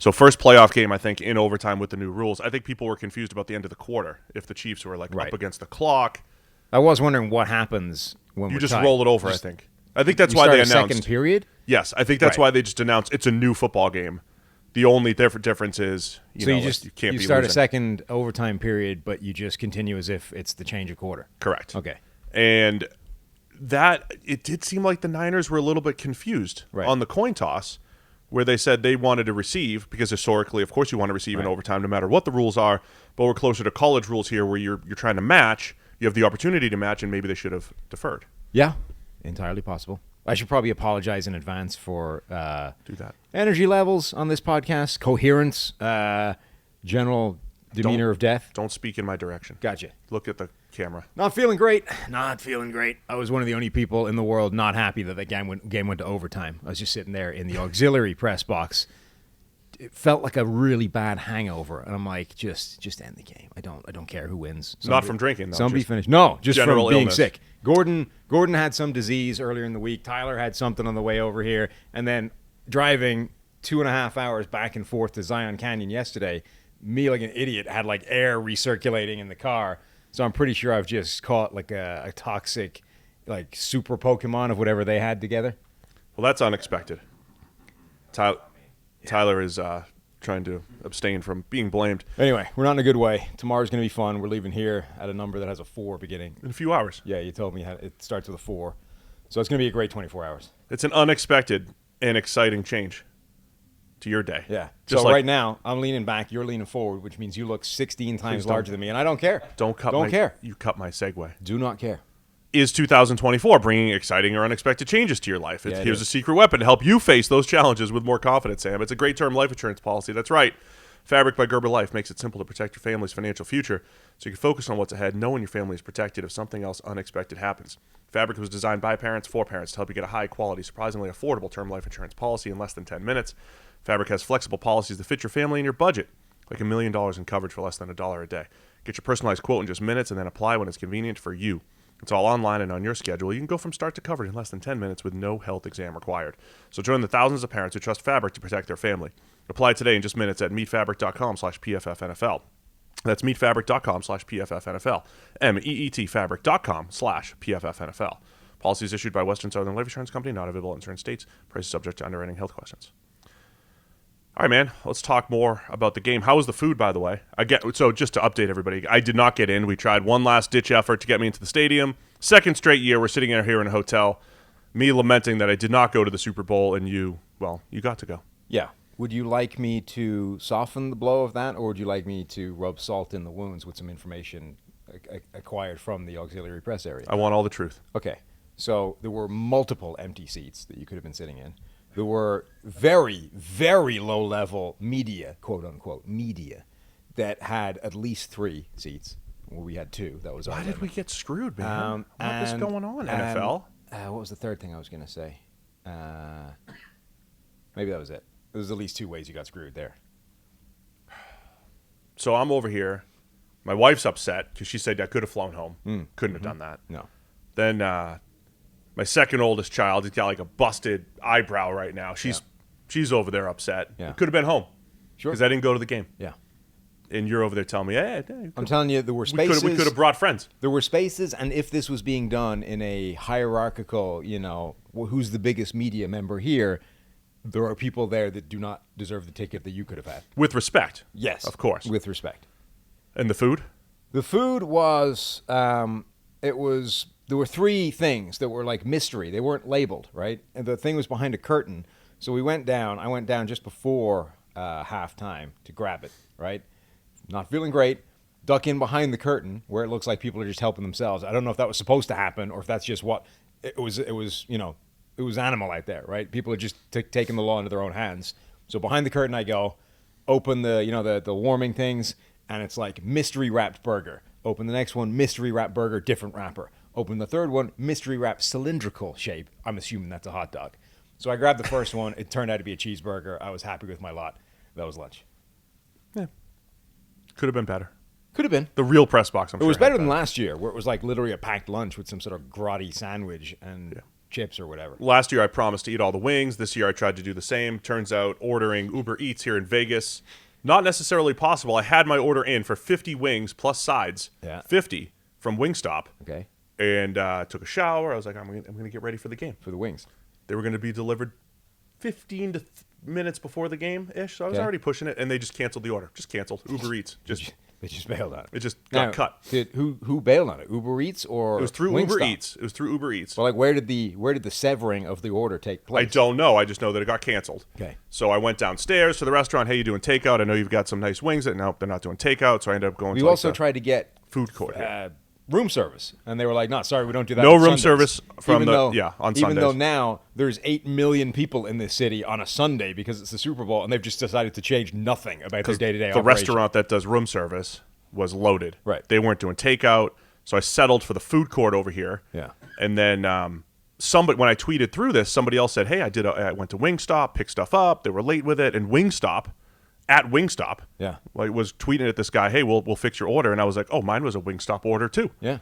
So first playoff game, I think, in overtime with the new rules. I think people were confused about the end of the quarter if the Chiefs were like up against the clock. I was wondering what happens when you we're just tied. roll it over. I think that's why they announced second period. Yes, I think that's why they just announced it's a new football game. The only difference is you can't you be start losing. a second overtime period, but you just continue as if it's the change of quarter. Correct. Okay. And that it did seem like the Niners were a little bit confused on the coin toss, where they said they wanted to receive because historically, of course, you want to receive in overtime no matter what the rules are. But we're closer to college rules here, where you're trying to match. You have the opportunity to match, and maybe they should have deferred. Yeah, entirely possible. I should probably apologize in advance for do that energy levels on this podcast, coherence, general demeanor of death. Don't speak in my direction. Gotcha. Look at the camera. Not feeling great. Not feeling great. I was one of the only people in the world not happy that the game went to overtime. I was just sitting there in the auxiliary press box. It felt like a really bad hangover, and I'm like, just end the game. I don't care who wins. Not from drinking, though. Somebody finished. No, just from being illness. sick. Gordon had some disease earlier in the week. Tyler had something on the way over here, and then driving 2.5 hours back and forth to Zion Canyon yesterday, me like an idiot had like air recirculating in the car. So I'm pretty sure I've just caught like a toxic, like super Pokemon of whatever they had together. Well, that's unexpected. Tyler is trying to abstain from being blamed. Anyway, we're not in a good way. Tomorrow's going to be fun. We're leaving here at a number that has a 4 beginning. In a few hours. Yeah, you told me it starts with a 4. So it's going to be a great 24 hours. It's an unexpected and exciting change to your day. Yeah. So right now, I'm leaning back, you're leaning forward, which means you look 16 times larger than me, and I don't care. Don't care. You cut my segue. Do not care. Is 2024 bringing exciting or unexpected changes to your life? Here's a secret weapon to help you face those challenges with more confidence, Sam. It's a great term life insurance policy. That's right. Fabric by Gerber Life makes it simple to protect your family's financial future so you can focus on what's ahead, knowing your family is protected if something else unexpected happens. Fabric was designed by parents for parents to help you get a high-quality, surprisingly affordable term life insurance policy in less than 10 minutes. Fabric has flexible policies that fit your family and your budget, like $1 million in coverage for less than $1 a day. Get your personalized quote in just minutes and then apply when it's convenient for you. It's all online and on your schedule. You can go from start to coverage in less than 10 minutes with no health exam required. So join the thousands of parents who trust Fabric to protect their family. Apply today in just minutes at meetfabric.com/PFFNFL. That's meetfabric.com/PFFNFL. meetfabric.com/PFFNFL. Policies issued by Western Southern Life Insurance Company, not available in certain states. Prices subject to underwriting health questions. All right, man, let's talk more about the game. How was the food, by the way? So just to update everybody, I did not get in. We tried one last-ditch effort to get me into the stadium. Second straight year, we're sitting here in a hotel, me lamenting that I did not go to the Super Bowl, and you got to go. Yeah. Would you like me to soften the blow of that, or would you like me to rub salt in the wounds with some information acquired from the auxiliary press area? I want all the truth. Okay. So there were multiple empty seats that you could have been sitting in. There were very, very low-level media, quote-unquote, media, that had at least 3 seats. Well, we had 2. That was Why did we get screwed, man? What was going on, NFL? What was the third thing I was going to say? Maybe that was it. There's at least 2 ways you got screwed there. So I'm over here. My wife's upset because she said I could have flown home. Couldn't have done that. No. Then my second oldest child, he's got like a busted eyebrow right now. She's over there upset. Yeah. Could have been home. Sure. Because I didn't go to the game. Yeah. And you're over there telling me, hey, I'm telling you, there were spaces. We could have brought friends. There were spaces, and if this was being done in a hierarchical, who's the biggest media member here, there are people there that do not deserve the ticket that you could have had. With respect. Yes. Of course. With respect. And the food? The food was, there were 3 things that were like mystery. They weren't labeled, right? And the thing was behind a curtain. So I went down just before halftime to grab it, right? Not feeling great. Duck in behind the curtain where it looks like people are just helping themselves. I don't know if that was supposed to happen or if that's just what it was, it was animal out there, right? People are just taking the law into their own hands. So behind the curtain I go, open the warming things, and it's like mystery wrapped burger. Open the next one, mystery wrapped burger, different wrapper. Open the third one, mystery wrapped cylindrical shape. I'm assuming that's a hot dog. So I grabbed the first one. It turned out to be a cheeseburger. I was happy with my lot. That was lunch. Yeah. Could have been better. Could have been. The real press box, I'm sure. It was better than last year, where it was like literally a packed lunch with some sort of grotty sandwich. And chips or whatever. Last year I promised to eat all the wings. This year I tried to do the same. Turns out ordering Uber Eats here in Vegas, not necessarily possible. I had my order in for 50 wings plus sides, 50 from Wingstop. Okay. And took a shower. I was like, I'm going to get ready for the game. For the wings. They were going to be delivered 15 to minutes before the game-ish, so I was already pushing it, and they just canceled the order. Just canceled. Uber Eats. They just bailed on it. It just got cut. Who bailed on it? Uber Eats or It was through Wingstop? Uber Eats. It was through Uber Eats. Well, like where did the severing of the order take place? I don't know. I just know that it got canceled. Okay. So I went downstairs to the restaurant. Hey, you doing takeout? I know you've got some nice wings. No, they're not doing takeout, so I ended up going to We also tried to get food court. room service, and they were like, "No, sorry, we don't do that." No on room Sundays. service from on Even Sundays. though now there's 8 million people in this city on a Sunday because it's the Super Bowl, and they've just decided to change nothing about their day-to-day the operation. restaurant that does room service was loaded. Right. They weren't doing takeout, so I settled for the food court over here. Yeah. And then when I tweeted through this, somebody else said, "Hey, I went to Wingstop, picked stuff up. They were late with it." And Wingstop was tweeting at this guy, "Hey, we'll fix your order." And I was like, "Oh, mine was a Wingstop order too." Yeah.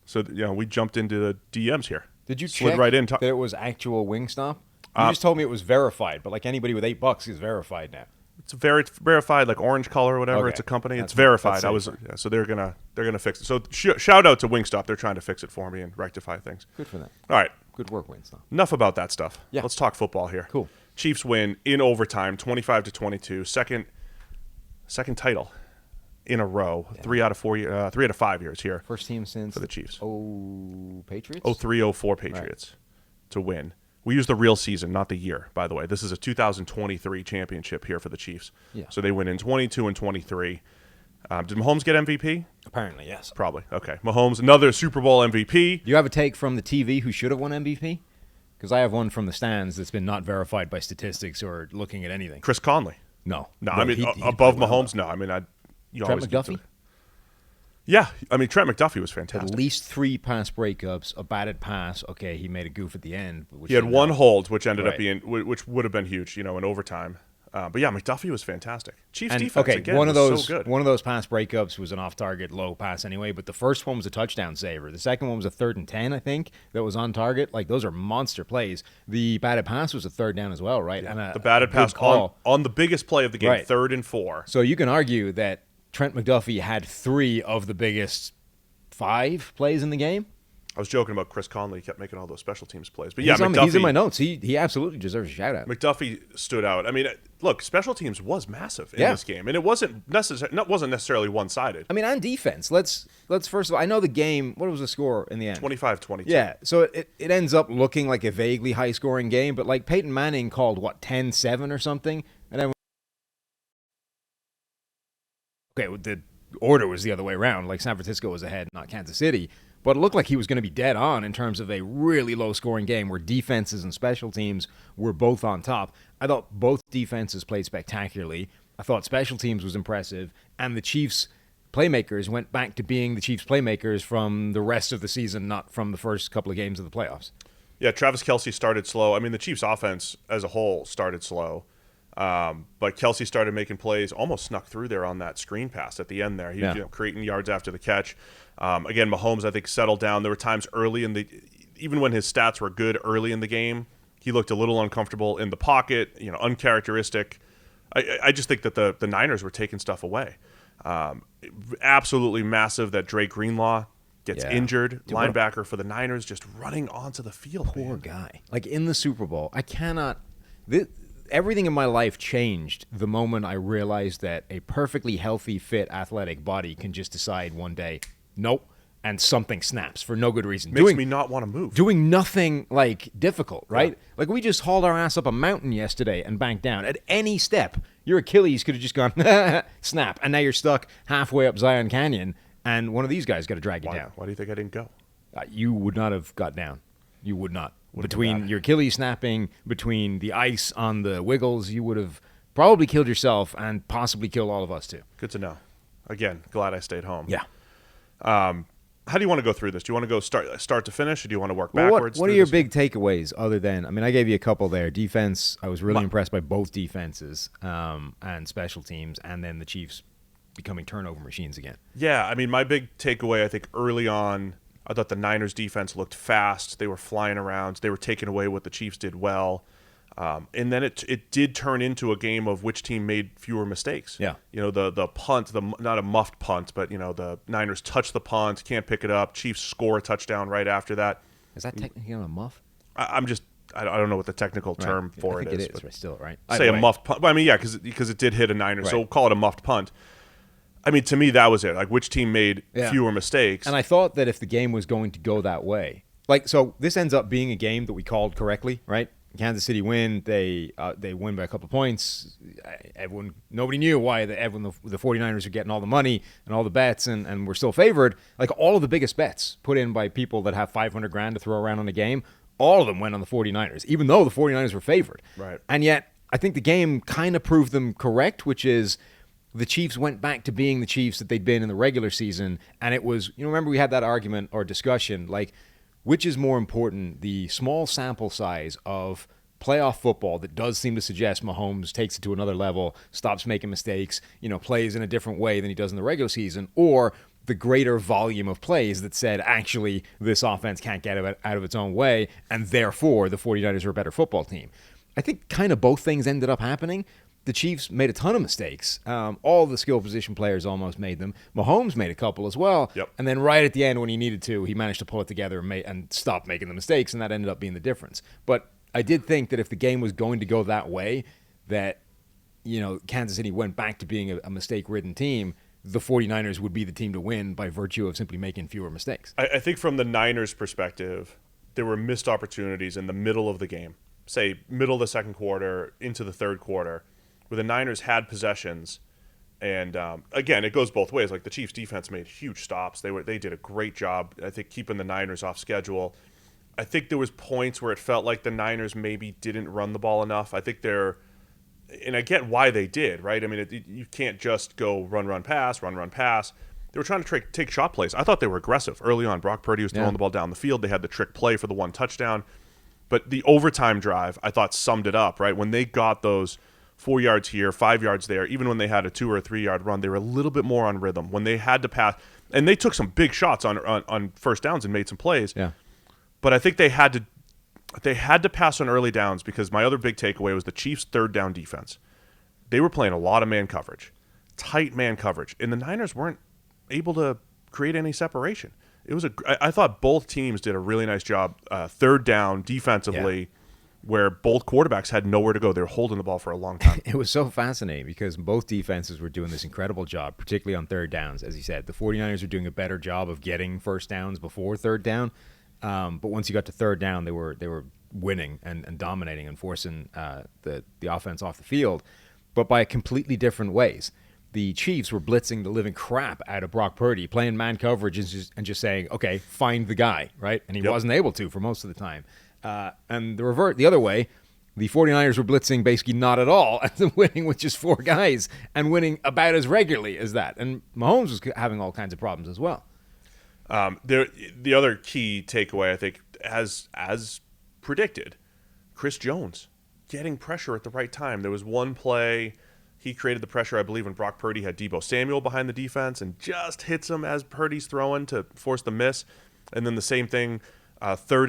So we jumped into the DMs here. Did you Slid check right in that it was actual Wingstop? You just told me it was verified, but like anybody with $8 is verified now. It's verified, like orange color or whatever. Okay. It's a company. That's It's verified. safer. So they're gonna fix it. So shout out to Wingstop. They're trying to fix it for me and rectify things. Good for them. All right. Good work, Wingstop. Enough about that stuff. Yeah. Let's talk football here. Cool. Chiefs win in overtime, 25-22. Second title in a row. Yeah. 3 out of 5 years here. First team since for the Chiefs. Patriots. 03-04 Patriots to win. We use the real season, not the year, by the way. This is a 2023 championship here for the Chiefs. Yeah. So they win in 22 and 23. Did Mahomes get MVP? Apparently, yes. Probably. Okay. Mahomes, another Super Bowl MVP. Do you have a take from the TV who should have won MVP? Because I have one from the stands that's been not verified by statistics or looking at anything. Chris Conley. No. I mean, above Mahomes, no. I mean, Trent McDuffie? Yeah. I mean, Trent McDuffie was fantastic. At least 3 pass breakups, a batted pass. Okay, he made a goof at the end. He had one hold, which ended up being, which would have been huge, in overtime. But yeah, McDuffie was fantastic. Chiefs defense again one of those so good. One of those pass breakups was an off-target low pass anyway. But the first one was a touchdown saver. The second one was a 3rd and 10, I think, that was on target. Like those are monster plays. The batted pass was a 3rd down as well, right? Yeah. And the batted pass on the biggest play of the game, 3rd and 4. So you can argue that Trent McDuffie had 3 of the biggest 5 plays in the game. I was joking about Chris Conley. He kept making all those special teams plays. But yeah, he's in my notes. He absolutely deserves a shout-out. McDuffie stood out. I mean, look, special teams was massive in this game. And it wasn't necessarily one-sided. I mean, on defense, let's first of all, I know the game, what was the score in the end? 25-22. Yeah, so it ends up looking like a vaguely high-scoring game, but like Peyton Manning called, 10-7 or something? And then the order was the other way around. Like San Francisco was ahead, not Kansas City. But it looked like he was going to be dead on in terms of a really low-scoring game where defenses and special teams were both on top. I thought both defenses played spectacularly. I thought special teams was impressive. And the Chiefs' playmakers went back to being the Chiefs' playmakers from the rest of the season, not from the first couple of games of the playoffs. Yeah, Travis Kelce started slow. I mean, the Chiefs' offense as a whole started slow. But Kelce started making plays, almost snuck through there on that screen pass at the end there. He was creating yards after the catch. Again, Mahomes, I think, settled down. There were times early even when his stats were good early in the game, he looked a little uncomfortable in the pocket, uncharacteristic. I just think that the Niners were taking stuff away. Absolutely massive that Drake Greenlaw gets injured. Dude, linebacker for the Niners just running onto the field. Poor guy. Like in the Super Bowl, I cannot... Everything in my life changed the moment I realized that a perfectly healthy, fit, athletic body can just decide one day, nope, and something snaps for no good reason. Makes me not want to move. Doing nothing, difficult, right? Yeah. Like, we just hauled our ass up a mountain yesterday and banked down. At any step, your Achilles could have just gone, snap, and now you're stuck halfway up Zion Canyon, and one of these guys got to drag you down. Why do you think I didn't go? You would not have got down. You would not. Between your Achilles snapping, between the ice on the wiggles, you would have probably killed yourself and possibly killed all of us too. Good to know. Again, glad I stayed home. Yeah. How do you want to go through this? Do you want to go start to finish, or do you want to work backwards? What are your big takeaways other than, I gave you a couple there. Defense, I was really impressed by both defenses and special teams, and then the Chiefs becoming turnover machines again. Yeah, my big takeaway, I think, early on, I thought the Niners defense looked fast. They were flying around. They were taking away what the Chiefs did well. And then it did turn into a game of which team made fewer mistakes. Yeah. The punt, not a muffed punt, but, the Niners touch the punt, can't pick it up. Chiefs score a touchdown right after that. Is that technically a muff? I don't know what the technical term for it is. It is, but still, right? Say a muffed punt. I mean, yeah, because it did hit a Niner, so we'll call it a muffed punt. I mean, to me, that was it. Like, which team made fewer mistakes? And I thought that if the game was going to go that way, so this ends up being a game that we called correctly, right? Kansas City win. They win by a couple of points. Nobody knew why the 49ers are getting all the money and all the bets, and we're still favored. Like, all of the biggest bets put in by people that have $500,000 to throw around on a game, all of them went on the 49ers, even though the 49ers were favored. Right. And yet, I think the game kind of proved them correct, which is the Chiefs went back to being the Chiefs that they'd been in the regular season. And it was, remember we had that argument or discussion, like, which is more important, the small sample size of playoff football that does seem to suggest Mahomes takes it to another level, stops making mistakes, plays in a different way than he does in the regular season, or the greater volume of plays that said, actually, this offense can't get out of its own way, and therefore the 49ers are a better football team. I think kind of both things ended up happening. The Chiefs made a ton of mistakes. All the skill position players almost made them. Mahomes made a couple as well. Yep. And then right at the end when he needed to, he managed to pull it together and stop making the mistakes, and that ended up being the difference. But I did think that if the game was going to go that way, that Kansas City went back to being a mistake-ridden team, the 49ers would be the team to win by virtue of simply making fewer mistakes. I think from the Niners' perspective, there were missed opportunities in the middle of the game, say middle of the second quarter into the third quarter, where the Niners had possessions, and again, it goes both ways. Like, the Chiefs' defense made huge stops. They did a great job, I think, keeping the Niners off schedule. I think there was points where it felt like the Niners maybe didn't run the ball enough. I think and I get why they did, right? I mean, you can't just go run, pass. They were trying to take shot plays. I thought they were aggressive early on. Brock Purdy was throwing the ball down the field. They had the trick play for the one touchdown. But the overtime drive, I thought, summed it up, right? When they got those 4 yards here, 5 yards there, even when they had a 2 or 3 yard run, they were a little bit more on rhythm. When they had to pass, and they took some big shots on first downs and made some plays. Yeah. But I think they had to pass on early downs, because my other big takeaway was the Chiefs' third down defense. They were playing a lot of man coverage, tight man coverage, and the Niners weren't able to create any separation. I thought both teams did a really nice job third down defensively, where both quarterbacks had nowhere to go. They were holding the ball for a long time. It was so fascinating because both defenses were doing this incredible job, particularly on third downs. As you said, the 49ers were doing a better job of getting first downs before third down. But once you got to third down, they were winning and dominating and forcing the offense off the field, but by completely different ways. The Chiefs were blitzing the living crap out of Brock Purdy, playing man coverage and just saying, okay, find the guy, right? And he wasn't able to for most of the time. And the other way, the 49ers were blitzing basically not at all and winning with just 4 guys and winning about as regularly as that. And Mahomes was having all kinds of problems as well. The other key takeaway, I think, as predicted, Chris Jones getting pressure at the right time. There was one play, he created the pressure, I believe, when Brock Purdy had Deebo Samuel behind the defense and just hits him as Purdy's throwing to force the miss. And then the same thing, late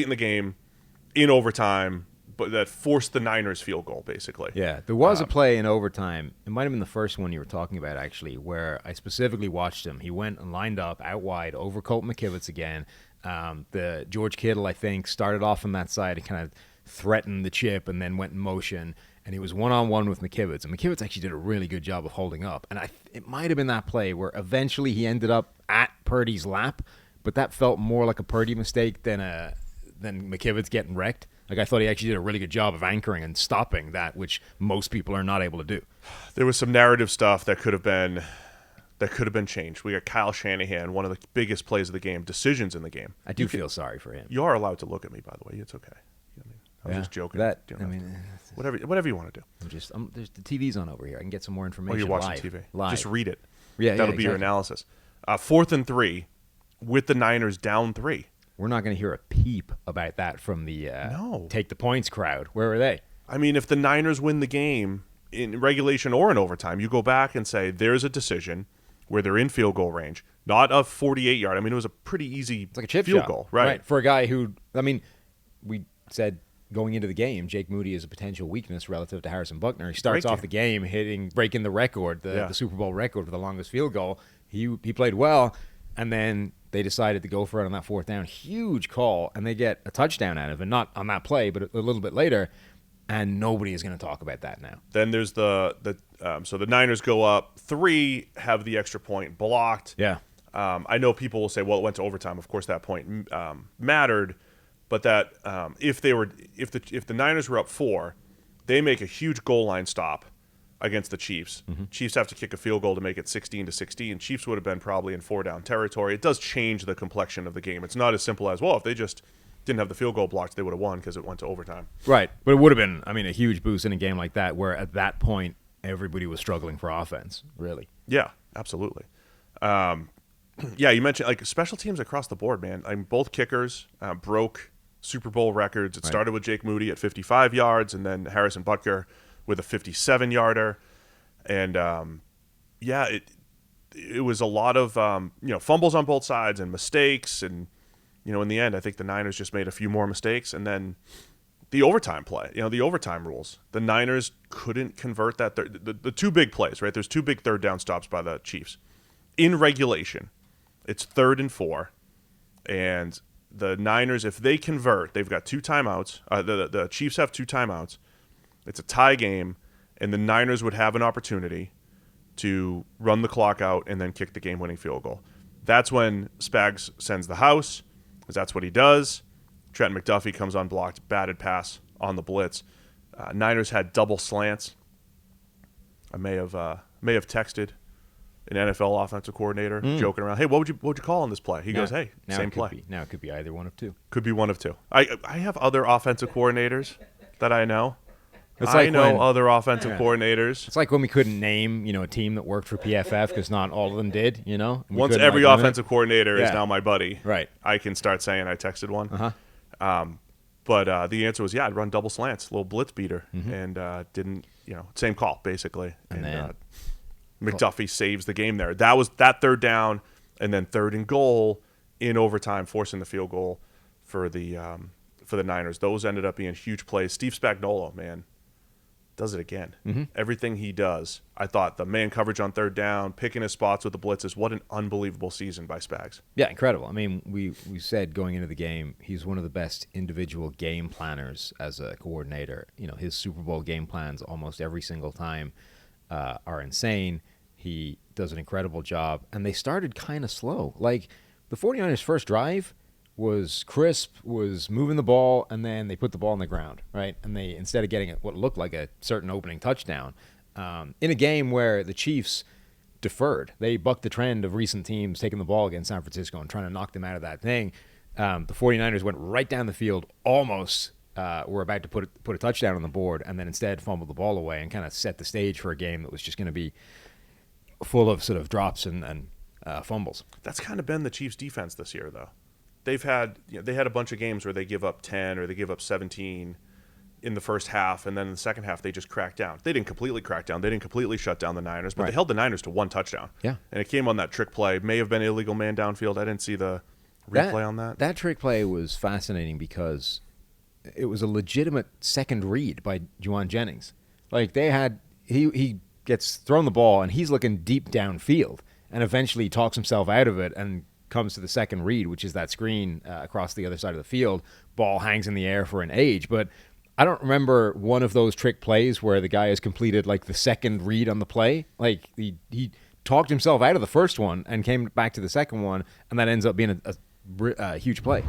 in the game, in overtime, but that forced the Niners field goal, basically. Yeah, there was a play in overtime. It might have been the first one you were talking about, actually, where I specifically watched him. He went and lined up out wide over Colt McKivitz again. The George Kittle, I think, started off on that side and kind of threatened the chip and then went in motion. And he was one-on-one with McKivitz. And McKivitz actually did a really good job of holding up. And it might have been that play where eventually he ended up at Purdy's lap, but that felt more like a Purdy mistake than McKivitz getting wrecked. Like, I thought he actually did a really good job of anchoring and stopping that, which most people are not able to do. There was some narrative stuff that could have been changed. We got Kyle Shanahan, one of the biggest plays of the game, decisions in the game. I do feel sorry for him. You are allowed to look at me, by the way. It's okay. I was just joking. Whatever you want to do. There's the TV's on over here. I can get some more information. Oh, you're watching TV. Live. Just read it. Yeah, That'll be your analysis. 4th and 3 with the Niners down 3. We're not going to hear a peep about that from the take the points crowd. Where are they? I mean, if the Niners win the game in regulation or in overtime, you go back and say there's a decision where they're in field goal range. Not a 48-yard. I mean, it was a pretty easy it's like a chip field shot. goal, right? For a guy who, I mean, we said going into the game, Jake Moody is a potential weakness relative to Harrison Buckner. He starts off the game breaking the record, the Super Bowl record for the longest field goal. He played well, and then they decided to go for it on that fourth down. Huge call, and they get a touchdown out of it. Not on that play, but a little bit later, and nobody is going to talk about that now. Then there's so the Niners go up 3, have the extra point blocked. Yeah. I know people will say, well, it went to overtime. Of course, that point mattered, but that if the Niners were up 4, they make a huge goal line stop against the Chiefs. Mm-hmm. Chiefs have to kick a field goal to make it 16-16. Chiefs would have been probably in 4-down territory. It does change the complexion of the game. It's not as simple as, well, if they just didn't have the field goal blocked, they would have won because it went to overtime. Right, but it would have been, I mean, a huge boost in a game like that where at that point everybody was struggling for offense, really. Yeah, absolutely. Yeah, you mentioned like special teams across the board, man. I mean, both kickers broke Super Bowl records. It started with Jake Moody at 55 yards, and then Harrison Butker with a 57-yarder. And it was a lot of fumbles on both sides and mistakes. And in the end, I think the Niners just made a few more mistakes. And then the overtime play, the overtime rules. The Niners couldn't convert that. The two big plays, right? There's 2 big third down stops by the Chiefs. In regulation, it's 3rd and 4. And the Niners, if they convert, they've got 2 timeouts. The Chiefs have 2 timeouts. It's a tie game, and the Niners would have an opportunity to run the clock out and then kick the game-winning field goal. That's when Spags sends the house, because that's what he does. Trent McDuffie comes unblocked, batted pass on the blitz. Niners had double slants. I may have texted an NFL offensive coordinator joking around. Hey, what would you call on this play? He goes, hey, same play. Now it could be either one of 2. Could be one of 2. I have other offensive coordinators that I know. I know other offensive coordinators. It's like when we couldn't name, a team that worked for PFF because not all of them did, Once every offensive coordinator is now my buddy, right? I can start saying I texted one. But the answer was, I'd run double slants, little blitz beater, and didn't, same call, basically. And then McDuffie saves the game there. That was that 3rd down, and then 3rd and goal in overtime, forcing the field goal for the Niners. Those ended up being huge plays. Steve Spagnuolo, man, does it again. Mm-hmm. Everything he does. I thought the man coverage on 3rd down, picking his spots with the blitzes. What an unbelievable season by Spags. Yeah, incredible. I mean, we said going into the game, he's one of the best individual game planners as a coordinator. His Super Bowl game plans almost every single time are insane. He does an incredible job. And they started kind of slow. Like, the 49ers' first drive was crisp, was moving the ball, and then they put the ball on the ground, right? And they, instead of getting what looked like a certain opening touchdown, in a game where the Chiefs deferred, they bucked the trend of recent teams taking the ball against San Francisco and trying to knock them out of that thing. The 49ers went right down the field, almost were about to put a touchdown on the board, and then instead fumbled the ball away and kind of set the stage for a game that was just going to be full of sort of drops and fumbles. That's kind of been the Chiefs' defense this year, though. They had a bunch of games where they give up 10 or they give up 17 in the first half, and then in the second half they just cracked down. They didn't completely crack down. They didn't completely shut down the Niners, but they held the Niners to 1 touchdown. Yeah. And it came on that trick play. May have been illegal man downfield. I didn't see the replay on that. That trick play was fascinating because it was a legitimate second read by Juwan Jennings. Like, they had he gets thrown the ball, and he's looking deep downfield, and eventually talks himself out of it and comes to the second read, which is that screen across the other side of the field. Ball hangs in the air for an age, but I don't remember one of those trick plays where the guy has completed like the second read on the play. Like, he talked himself out of the first one and came back to the second one, and that ends up being a huge play.